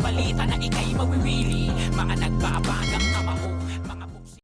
balita na ika'y mawiwili. Mga nagbabagang kamao, mga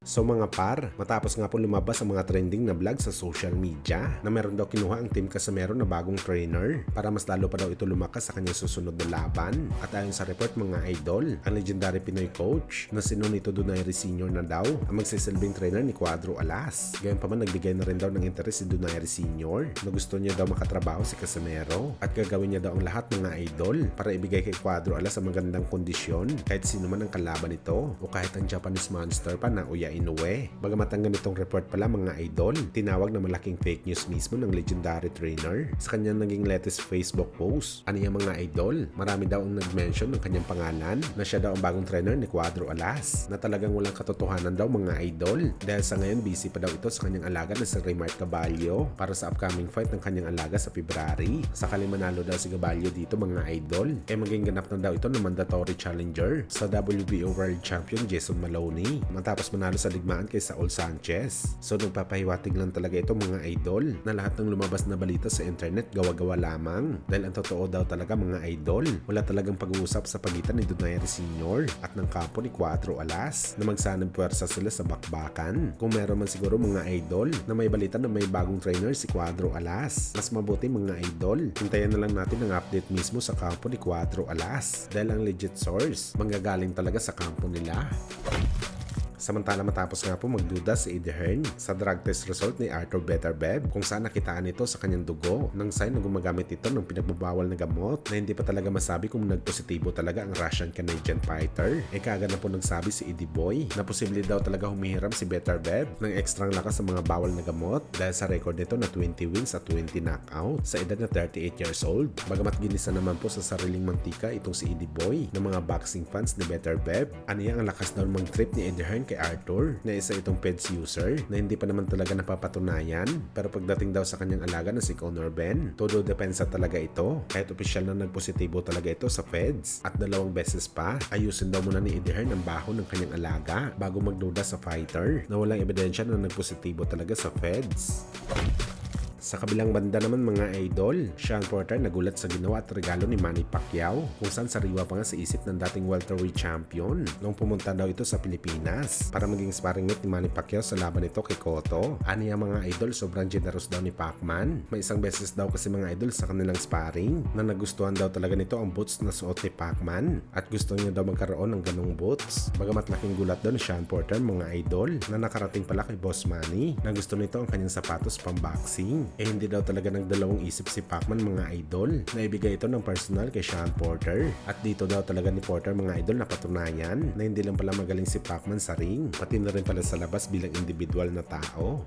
So mga par, matapos nga po lumabas ang mga trending na vlog sa social media na meron daw kinuha ang Team Casimero na bagong trainer para mas lalo pa daw ito lumakas sa kanyang susunod na laban. At ayon sa report mga idol, ang legendary Pinoy coach na si Nonito Donaire Sr. na daw ang magsisilbing trainer ni Cuadro Alas. Gayon pa man nagbigay na rin daw ng interes si Donaire Sr. na gusto niya daw makatrabaho si Casimero at gagawin niya daw ang lahat mga idol para ibigay kay Cuadro Alas ang magandang kondisyon kahit sino man ang kalaban nito o kahit ang Japanese monster pa na Uya Inoue. Bagamat ang ganitong report pala mga idol, tinawag na malaking fake news mismo ng legendary trainer sa kanyang naging latest Facebook post. Ano yung mga idol? Marami daw ang nag-mention ng kanyang pangalan na siya daw ang bagong trainer ni Cuadro Alas na talagang walang katotohanan daw mga idol dahil sa ngayon busy pa daw ito sa kanyang alaga na si Raymart Gabalio para sa upcoming fight ng kanyang alaga sa February. Sakali manalo daw si Gabalio dito mga idol, maging ganap na daw ito ng mandatory challenger sa WBO World Champion Jason Maloney matapos manalo sa digmaan kay Saul Sanchez. So nagpapahiwatig lang talaga ito mga idol na lahat ng lumabas na balita sa internet gawa-gawa lamang dahil ang totoo daw talaga mga idol, wala talagang pag-uusap sa pagitan ni Donaire Sr. at ng kampo ni Cuadro Alas na magsanang puwersa sila sa bakbakan. Kung meron man siguro mga idol na may balita na may bagong trainer si Cuadro Alas, mas mabuti mga idol, hintayin na lang natin ang update mismo sa kampo ni Cuadro Alas dahil ang legit source manggagaling talaga sa kampo nila. Samantala matapos nga po magduda si Eddie Hearn sa drug test result ni Arthur Beterbiev kung saan nakitaan ito sa kanyang dugo ng sign na gumagamit ito ng pinagbabawal na gamot na hindi pa talaga masabi kung nagpositibo talaga ang Russian-Canadian fighter. Kaagad na po nagsabi si Eddie Boy na posible daw talaga humihiram si Beterbiev ng ekstrang lakas sa mga bawal na gamot dahil sa record nito na 20 wins at 20 knockout sa edad na 38 years old. Bagamat ginisa naman po sa sariling mantika itong si Eddie Boy ng mga boxing fans ni Beterbiev, aniya ang lakas daw mag-trip ni Eddie Hearn kay Arthur na isa itong PEDS user na hindi pa naman talaga napapatunayan, pero pagdating daw sa kanyang alaga na si Conor Ben, todo depensa talaga ito kahit opisyal na nagpositibo talaga ito sa PEDS at 2 beses pa ayusin daw muna ni Eddie Hearn ang baho ng kanyang alaga bago magduda sa fighter na walang ebidensya na nagpositibo talaga sa PEDS. Sa kabilang banda naman mga idol, Sean Porter nagulat sa ginawa at regalo ni Manny Pacquiao kung saan sariwa pa nga sa isip ng dating welterweight champion nung pumunta daw ito sa Pilipinas para maging sparring mate ni Manny Pacquiao sa laban nito kay Cotto. Aniya mga idol, sobrang generous daw ni Pacman. May isang beses daw kasi mga idol sa kanilang sparring na nagustuhan daw talaga nito ang boots na suot ni Pacman at gusto niya daw magkaroon ng ganong boots. Bagamat laking gulat daw ni Sean Porter mga idol na nakarating pala kay Boss Manny na gusto nito ang kanyang sapatos pang boxing. Hindi daw talaga nagdalawang isip si Pacman mga idol na ibigay ito ng personal kay Sean Porter. At dito daw talaga ni Porter mga idol na patunayan na hindi lang pala magaling si Pacman sa ring, pati na rin pala sa labas bilang individual na tao.